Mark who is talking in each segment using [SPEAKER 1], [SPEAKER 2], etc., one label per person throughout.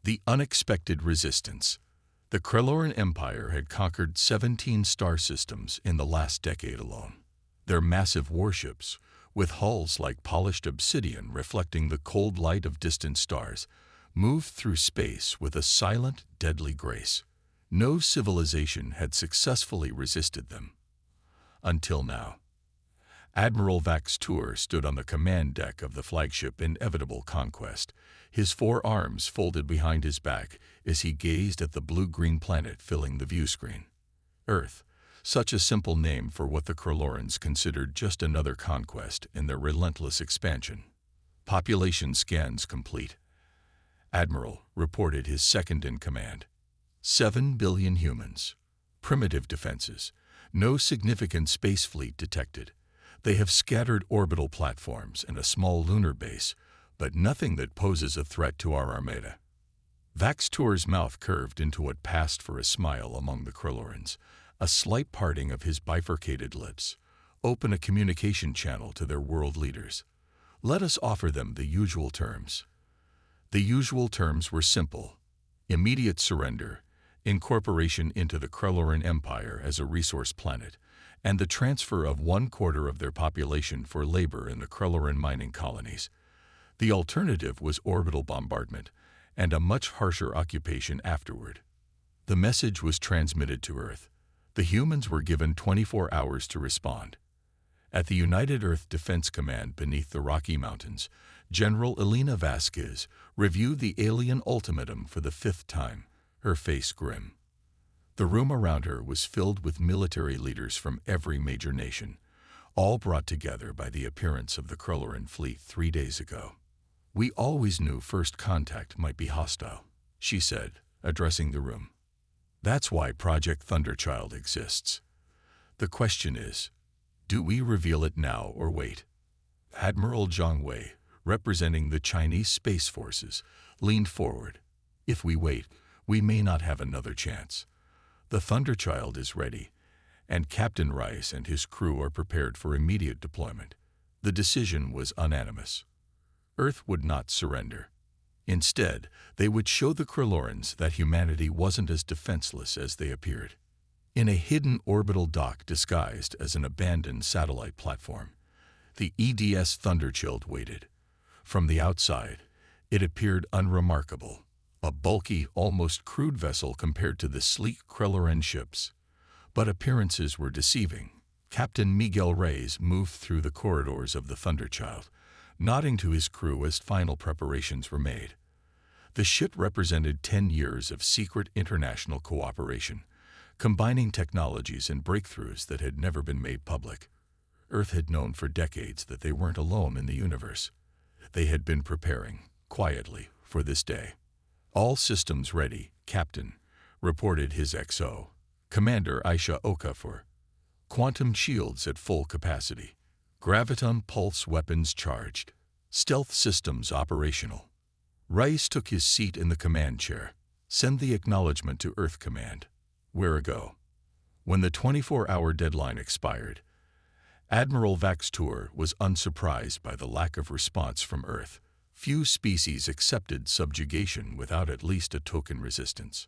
[SPEAKER 1] The unexpected resistance. The Kreloran Empire had conquered 17 star systems in the last decade alone. Their massive warships, with hulls like polished obsidian reflecting the cold light of distant stars, moved through space with a silent, deadly grace. No civilization had successfully resisted them. Until now. Admiral Vax Tour stood on the command deck of the flagship Inevitable Conquest, his 4 arms folded behind his back as he gazed at the blue-green planet filling the viewscreen. Earth, such a simple name for what the Krelorans considered just another conquest in their relentless expansion. Population scans complete. Admiral reported his second-in-command. 7 billion humans. Primitive defenses. No significant space fleet detected. They have scattered orbital platforms and a small lunar base, but nothing that poses a threat to our armada. Vax Tour's mouth curved into what passed for a smile among the Krelorans, a slight parting of his bifurcated lips. Open a communication channel to their world leaders. Let us offer them the usual terms. The usual terms were simple: immediate surrender, incorporation into the Kreloran Empire as a resource planet, and the transfer of 1/4 of their population for labor in the Kreloran mining colonies. The alternative was orbital bombardment, and a much harsher occupation afterward. The message was transmitted to Earth. The humans were given 24 hours to respond. At the United Earth Defense Command beneath the Rocky Mountains, General Elena Vasquez reviewed the alien ultimatum for the 5th time, her face grim. The room around her was filled with military leaders from every major nation, all brought together by the appearance of the Kreloran fleet 3 days ago. "We always knew first contact might be hostile," she said, addressing the room. "That's why Project Thunderchild exists. The question is, do we reveal it now or wait?" Admiral Zhang Wei, representing the Chinese Space Forces, leaned forward. "If we wait, we may not have another chance. The Thunderchild is ready, and Captain Rice and his crew are prepared for immediate deployment." The decision was unanimous. Earth would not surrender. Instead, they would show the Krelorans that humanity wasn't as defenseless as they appeared. In a hidden orbital dock disguised as an abandoned satellite platform, the EDS Thunderchild waited. From the outside, it appeared unremarkable. A bulky, almost crude vessel compared to the sleek Kreloran ships. But appearances were deceiving. Captain Miguel Reyes moved through the corridors of the Thunderchild, nodding to his crew as final preparations were made. The ship represented 10 years of secret international cooperation, combining technologies and breakthroughs that had never been made public. Earth had known for decades that they weren't alone in the universe. They had been preparing, quietly, for this day. "All systems ready, Captain," reported his XO, Commander Aisha Okafor. "Quantum shields at full capacity. Graviton pulse weapons charged. Stealth systems operational." Rice took his seat in the command chair. "Send the acknowledgement to Earth Command." "Where ago?" When the 24-hour deadline expired, Admiral Vax Tour was unsurprised by the lack of response from Earth. Few species accepted subjugation without at least a token resistance.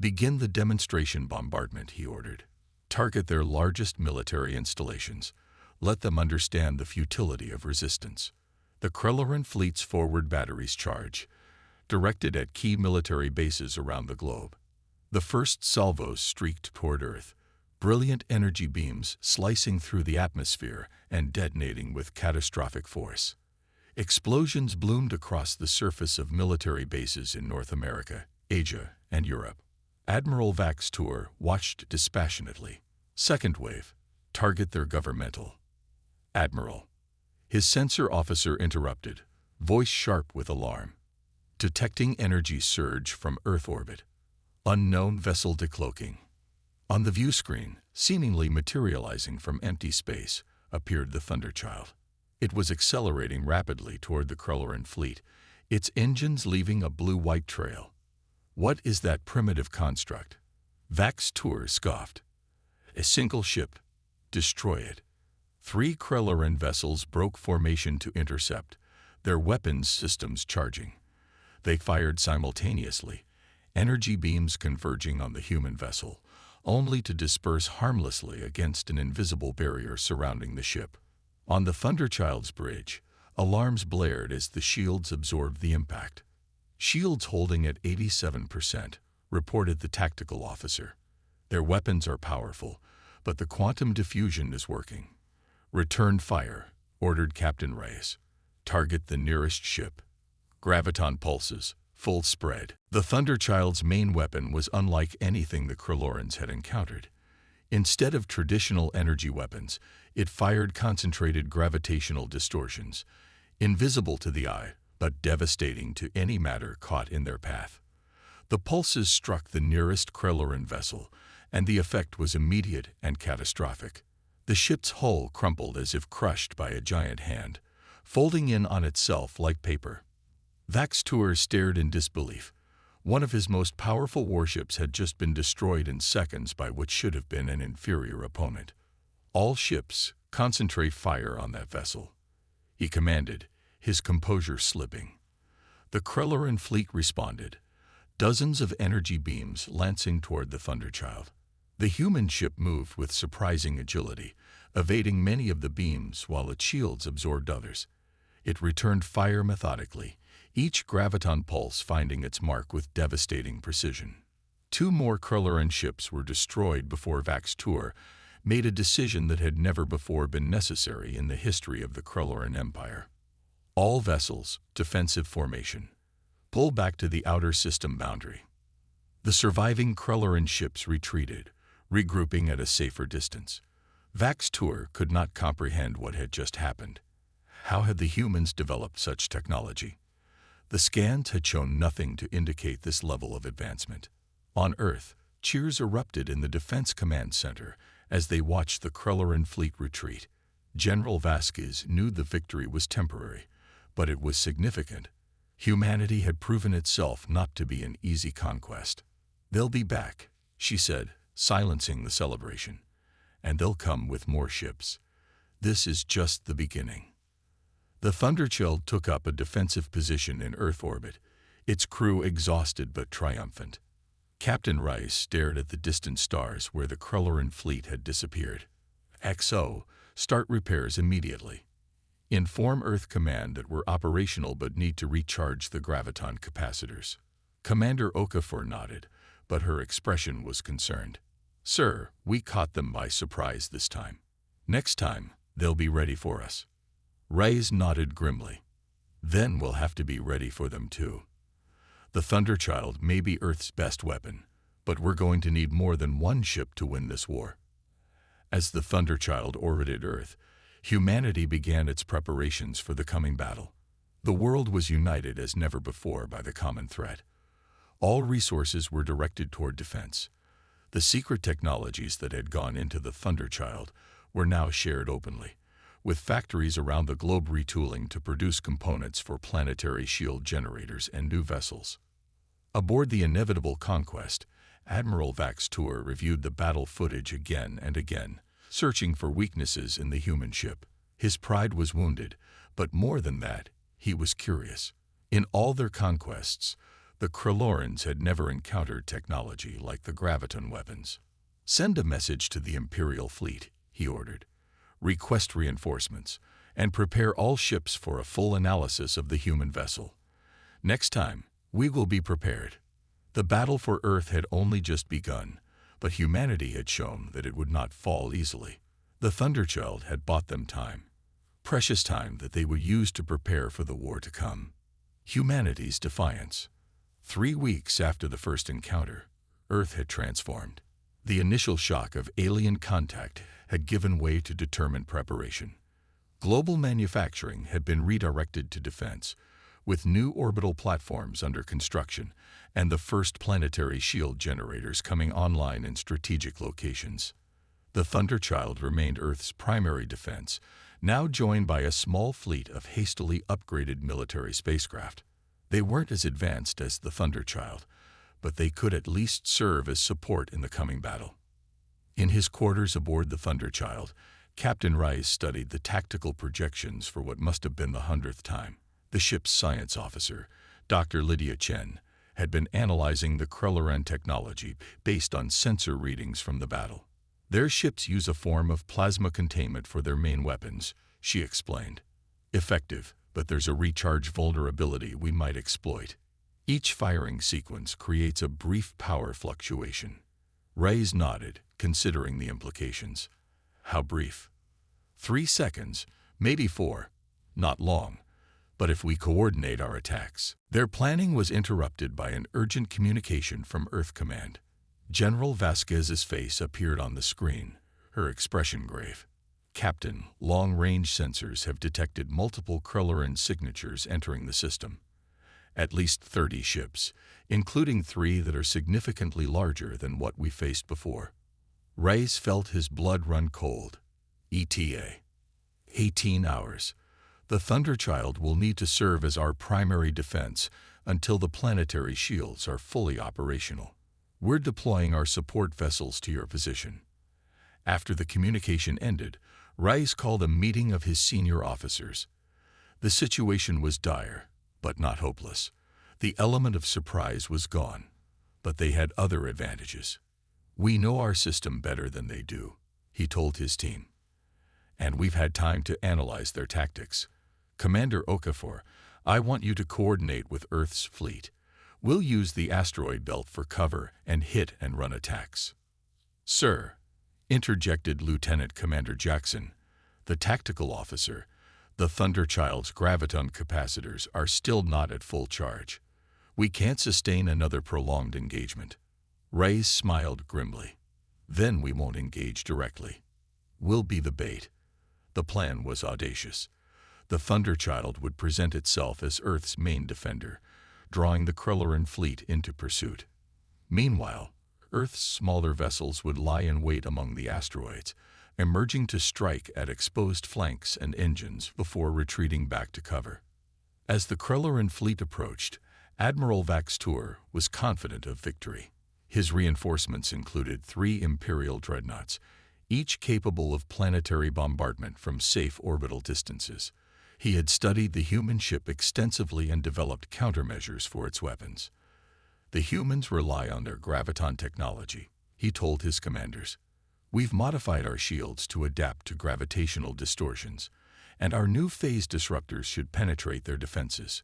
[SPEAKER 1] "Begin the demonstration bombardment," he ordered. "Target their largest military installations. Let them understand the futility of resistance." The Kreloran fleet's forward batteries charge, directed at key military bases around the globe. The first salvos streaked toward Earth, brilliant energy beams slicing through the atmosphere and detonating with catastrophic force. Explosions bloomed across the surface of military bases in North America, Asia, and Europe. Admiral Vax Tour watched dispassionately. "Second wave. Target their governmental." "Admiral." His sensor officer interrupted, voice sharp with alarm. "Detecting energy surge from Earth orbit. Unknown vessel decloaking." On the view screen, seemingly materializing from empty space, appeared the Thunderchild. It was accelerating rapidly toward the Kreloran fleet, its engines leaving a blue-white trail. "What is that primitive construct?" Vax Tour scoffed. "A single ship. Destroy it." 3 Kreloran vessels broke formation to intercept, their weapons systems charging. They fired simultaneously, energy beams converging on the human vessel, only to disperse harmlessly against an invisible barrier surrounding the ship. On the Thunderchild's bridge, alarms blared as the shields absorbed the impact. "Shields holding at 87%, reported the tactical officer. "Their weapons are powerful, but the quantum diffusion is working." "Return fire," ordered Captain Reyes. "Target the nearest ship. Graviton pulses, full spread." The Thunderchild's main weapon was unlike anything the Krillorans had encountered. Instead of traditional energy weapons, it fired concentrated gravitational distortions, invisible to the eye, but devastating to any matter caught in their path. The pulses struck the nearest Krelloran vessel, and the effect was immediate and catastrophic. The ship's hull crumpled as if crushed by a giant hand, folding in on itself like paper. Vaxtur stared in disbelief. One of his most powerful warships had just been destroyed in seconds by what should have been an inferior opponent. "All ships, concentrate fire on that vessel," he commanded, his composure slipping. The Krelloran fleet responded, dozens of energy beams lancing toward the Thunderchild. The human ship moved with surprising agility, evading many of the beams while its shields absorbed others. It returned fire methodically, each graviton pulse finding its mark with devastating precision. 2 more Krelloran ships were destroyed before Vaxtur made a decision that had never before been necessary in the history of the Krelloran Empire. "All vessels, defensive formation. Pull back to the outer system boundary." The surviving Krelloran ships retreated, regrouping at a safer distance. Vaxtur could not comprehend what had just happened. How had the humans developed such technology? The scans had shown nothing to indicate this level of advancement. On Earth, cheers erupted in the Defense Command Center as they watched the Krelloran fleet retreat. General Vasquez knew the victory was temporary, but it was significant. Humanity had proven itself not to be an easy conquest. "They'll be back," she said, silencing the celebration. "And they'll come with more ships. This is just the beginning." The Thunderchild took up a defensive position in Earth orbit, its crew exhausted but triumphant. Captain Rice stared at the distant stars where the Krelloran fleet had disappeared. "XO, start repairs immediately. Inform Earth Command that we're operational but need to recharge the graviton capacitors." Commander Okafor nodded, but her expression was concerned. "Sir, we caught them by surprise this time. Next time, they'll be ready for us." Reyes nodded grimly. "Then we'll have to be ready for them too. The Thunderchild may be Earth's best weapon, but we're going to need more than one ship to win this war." As the Thunderchild orbited Earth, humanity began its preparations for the coming battle. The world was united as never before by the common threat. All resources were directed toward defense. The secret technologies that had gone into the Thunderchild were now shared openly, with factories around the globe retooling to produce components for planetary shield generators and new vessels. Aboard the inevitable conquest, Admiral Vaxtur reviewed the battle footage again and again, searching for weaknesses in the human ship. His pride was wounded, but more than that, he was curious. In all their conquests, the Krellorans had never encountered technology like the graviton weapons. "Send a message to the Imperial fleet," he ordered. "Request reinforcements, and prepare all ships for a full analysis of the human vessel. Next time, we will be prepared." The battle for Earth had only just begun, but humanity had shown that it would not fall easily. The Thunderchild had bought them time, precious time that they would use to prepare for the war to come. Humanity's defiance. 3 weeks after the first encounter, Earth had transformed. The initial shock of alien contact had given way to determined preparation. Global manufacturing had been redirected to defense, with new orbital platforms under construction and the first planetary shield generators coming online in strategic locations. The Thunderchild remained Earth's primary defense, now joined by a small fleet of hastily upgraded military spacecraft. They weren't as advanced as the Thunderchild, but they could at least serve as support in the coming battle. In his quarters aboard the Thunderchild, Captain Rice studied the tactical projections for what must have been the 100th time. The ship's science officer, Dr. Lydia Chen, had been analyzing the Krelleran technology based on sensor readings from the battle. Their ships use a form of plasma containment for their main weapons, she explained. Effective, but there's a recharge vulnerability we might exploit. Each firing sequence creates a brief power fluctuation. Reyes nodded, considering the implications. How brief? 3 seconds, maybe 4. Not long. But if we coordinate our attacks. Their planning was interrupted by an urgent communication from Earth Command. General Vasquez's face appeared on the screen, her expression grave. Captain, long-range sensors have detected multiple Krelleran signatures entering the system. At least 30 ships, including 3 that are significantly larger than what we faced before. Reyes felt his blood run cold. ETA. 18 hours. The Thunderchild will need to serve as our primary defense until the planetary shields are fully operational. We're deploying our support vessels to your position. After the communication ended, Reyes called a meeting of his senior officers. The situation was dire, but not hopeless. The element of surprise was gone, but they had other advantages. We know our system better than they do, he told his team. And we've had time to analyze their tactics. Commander Okafor, I want you to coordinate with Earth's fleet. We'll use the asteroid belt for cover and hit and run attacks. Sir, interjected Lieutenant Commander Jackson, the tactical officer, the Thunderchild's graviton capacitors are still not at full charge. We can't sustain another prolonged engagement. Reyes smiled grimly. Then we won't engage directly. We'll be the bait. The plan was audacious. The Thunderchild would present itself as Earth's main defender, drawing the Krelleran fleet into pursuit. Meanwhile, Earth's smaller vessels would lie in wait among the asteroids, emerging to strike at exposed flanks and engines before retreating back to cover. As the Krelleran fleet approached, Admiral Vaxtur was confident of victory. His reinforcements included 3 Imperial dreadnoughts, each capable of planetary bombardment from safe orbital distances. He had studied the human ship extensively and developed countermeasures for its weapons. The humans rely on their graviton technology, he told his commanders. We've modified our shields to adapt to gravitational distortions, and our new phase disruptors should penetrate their defenses.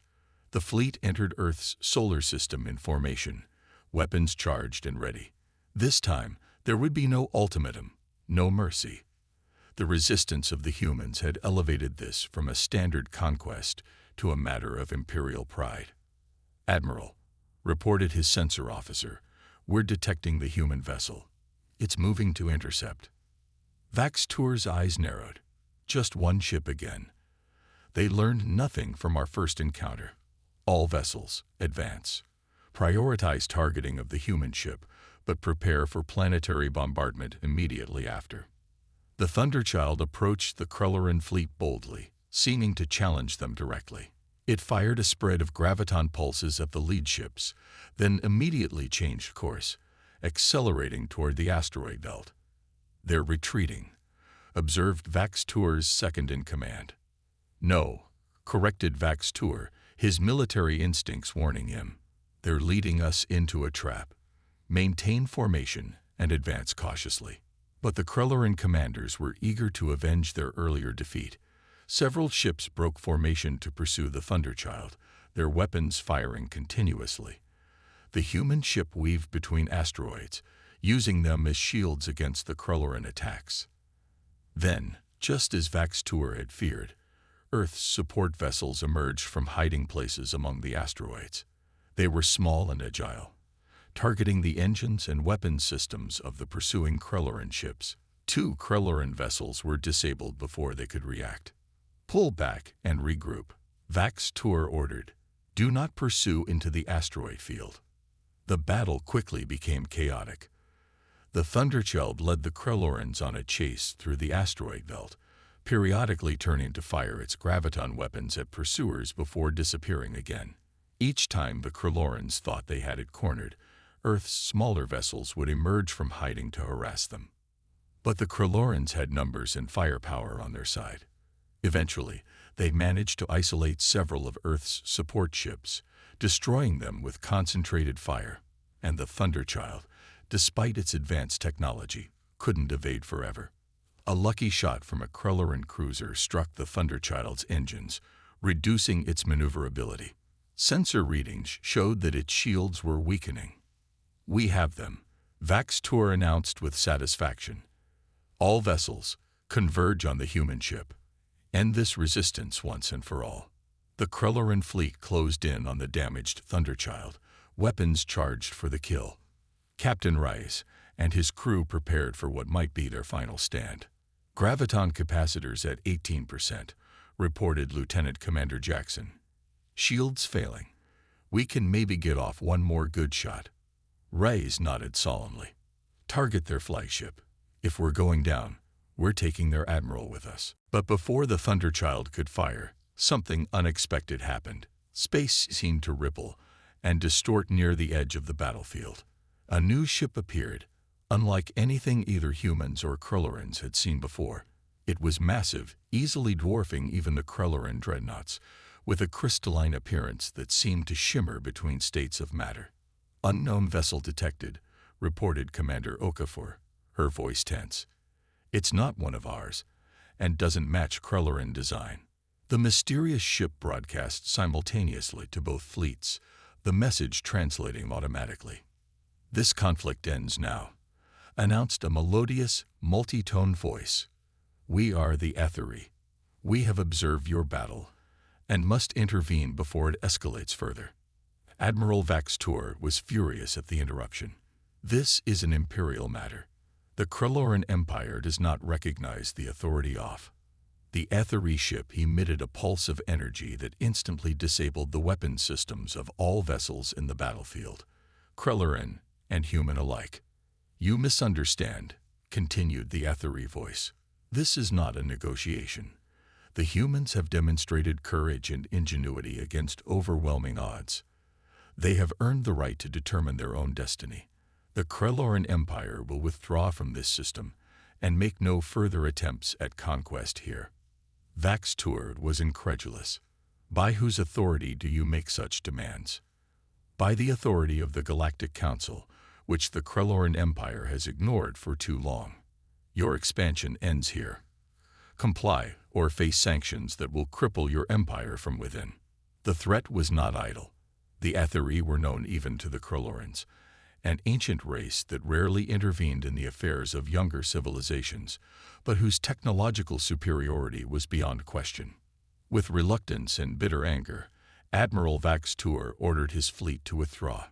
[SPEAKER 1] The fleet entered Earth's solar system in formation, weapons charged and ready. This time, there would be no ultimatum, no mercy. The resistance of the humans had elevated this from a standard conquest to a matter of imperial pride. Admiral, reported his sensor officer, we're detecting the human vessel. It's moving to intercept. Vaxtur's eyes narrowed. Just one ship again. They learned nothing from our first encounter. All vessels, advance. Prioritize targeting of the human ship, but prepare for planetary bombardment immediately after. The Thunderchild approached the Krelleran fleet boldly, seeming to challenge them directly. It fired a spread of graviton pulses at the lead ships, then immediately changed course, accelerating toward the asteroid belt. They're retreating, observed Vaxtur's second-in-command. No, corrected Vaxtur, his military instincts warning him. They're leading us into a trap. Maintain formation and advance cautiously. But the Krelleran commanders were eager to avenge their earlier defeat. Several ships broke formation to pursue the Thunderchild, their weapons firing continuously. The human ship weaved between asteroids, using them as shields against the Krelleran attacks. Then, just as Vaxtur had feared, Earth's support vessels emerged from hiding places among the asteroids. They were small and agile, targeting the engines and weapons systems of the pursuing Krelleran ships. 2 Krelleran vessels were disabled before they could react. Pull back and regroup, Vaxtur ordered. Do not pursue into the asteroid field. The battle quickly became chaotic. The Thunderchild led the Krellerans on a chase through the asteroid belt, periodically turning to fire its graviton weapons at pursuers before disappearing again. Each time the Krellerans thought they had it cornered, Earth's smaller vessels would emerge from hiding to harass them. But the Krellerans had numbers and firepower on their side. Eventually, they managed to isolate several of Earth's support ships, destroying them with concentrated fire. And the Thunderchild, despite its advanced technology, couldn't evade forever. A lucky shot from a Krelleran cruiser struck the Thunderchild's engines, reducing its maneuverability. Sensor readings showed that its shields were weakening. "We have them," Vaxtor announced with satisfaction. "All vessels, converge on the human ship. End this resistance once and for all." The Krelleran fleet closed in on the damaged Thunderchild, weapons charged for the kill. Captain Rice and his crew prepared for what might be their final stand. "Graviton capacitors at 18%, reported Lieutenant Commander Jackson. "Shields failing. We can maybe get off one more good shot." Rice nodded solemnly. "Target their flagship. If we're going down, we're taking their admiral with us." But before the Thunderchild could fire, something unexpected happened. Space seemed to ripple and distort near the edge of the battlefield. A new ship appeared, unlike anything either humans or Krellerans had seen before. It was massive, easily dwarfing even the Krelleran dreadnoughts, with a crystalline appearance that seemed to shimmer between states of matter. "Unknown vessel detected," reported Commander Okafor, her voice tense. "It's not one of ours, and doesn't match Krelleran design." The mysterious ship broadcast simultaneously to both fleets, the message translating automatically. "This conflict ends now," announced a melodious, multi-tone voice. "We are the Aetheri. We have observed your battle, and must intervene before it escalates further." Admiral Vaxtor was furious at the interruption. "This is an imperial matter. The Krelleran Empire does not recognize the authority of." The Aetheri ship emitted a pulse of energy that instantly disabled the weapon systems of all vessels in the battlefield, Krelleran and human alike. "You misunderstand," continued the Aetheri voice. "This is not a negotiation. The humans have demonstrated courage and ingenuity against overwhelming odds. They have earned the right to determine their own destiny. The Krelleran Empire will withdraw from this system and make no further attempts at conquest here." Vaxtor was incredulous. "By whose authority do you make such demands?" "By the authority of the Galactic Council, which the Krelleran Empire has ignored for too long. Your expansion ends here. Comply or face sanctions that will cripple your empire from within." The threat was not idle. The Aetheri were known even to the Krellerans, an ancient race that rarely intervened in the affairs of younger civilizations, but whose technological superiority was beyond question. With reluctance and bitter anger, Admiral Vaxtor ordered his fleet to withdraw.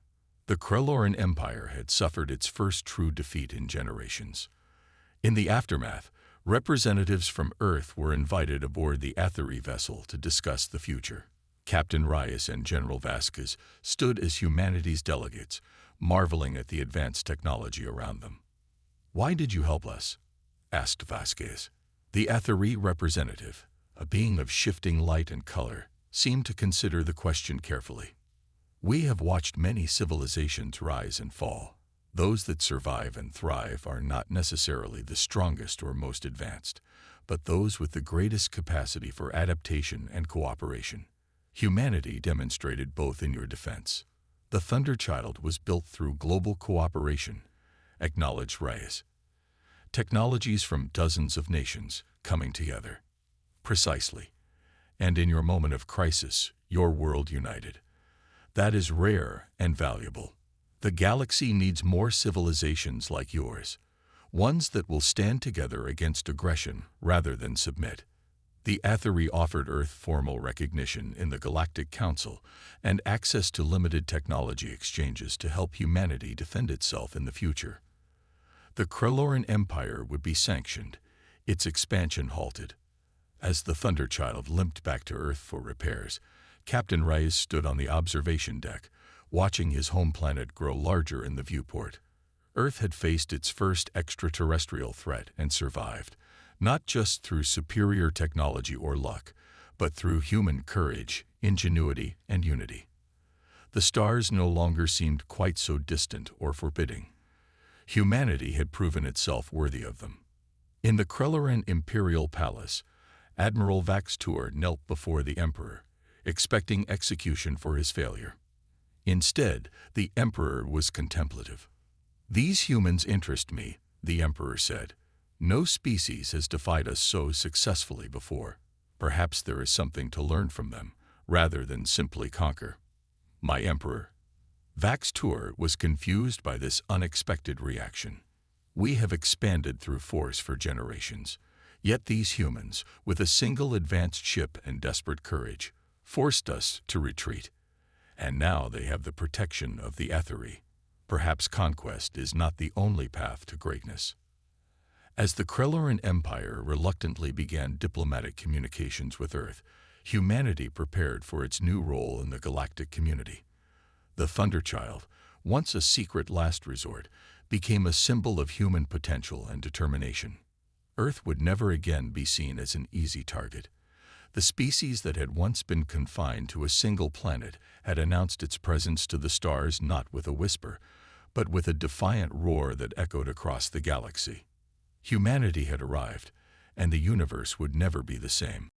[SPEAKER 1] The Krelleran Empire had suffered its first true defeat in generations. In the aftermath, representatives from Earth were invited aboard the Aetheri vessel to discuss the future. Captain Reyes and General Vasquez stood as humanity's delegates, marveling at the advanced technology around them. "Why did you help us?" asked Vasquez. The Aetheri representative, a being of shifting light and color, seemed to consider the question carefully. "We have watched many civilizations rise and fall. Those that survive and thrive are not necessarily the strongest or most advanced, but those with the greatest capacity for adaptation and cooperation. Humanity demonstrated both in your defense. The Thunderchild was built through global cooperation," acknowledged Reyes. "Technologies from dozens of nations coming together." "Precisely. And in your moment of crisis, your world united. That is rare and valuable. The galaxy needs more civilizations like yours, ones that will stand together against aggression rather than submit." The Aetheri offered Earth formal recognition in the Galactic Council and access to limited technology exchanges to help humanity defend itself in the future. The Krelleran Empire would be sanctioned, its expansion halted. As the Thunderchild limped back to Earth for repairs, Captain Reyes stood on the observation deck, watching his home planet grow larger in the viewport. Earth had faced its first extraterrestrial threat and survived, not just through superior technology or luck, but through human courage, ingenuity, and unity. The stars no longer seemed quite so distant or forbidding. Humanity had proven itself worthy of them. In the Krelleran Imperial Palace, Admiral Vaxtor knelt before the Emperor, expecting execution for his failure. Instead, the Emperor was contemplative. "These humans interest me," the Emperor said. "No species has defied us so successfully before. Perhaps there is something to learn from them, rather than simply conquer." "My Emperor." Vaxtur was confused by this unexpected reaction. "We have expanded through force for generations. Yet these humans, with a single advanced ship and desperate courage, forced us to retreat. And now they have the protection of the Aetheri. Perhaps conquest is not the only path to greatness." As the Kreloran Empire reluctantly began diplomatic communications with Earth, humanity prepared for its new role in the galactic community. The Thunderchild, once a secret last resort, became a symbol of human potential and determination. Earth would never again be seen as an easy target. The species that had once been confined to a single planet had announced its presence to the stars not with a whisper, but with a defiant roar that echoed across the galaxy. Humanity had arrived, and the universe would never be the same.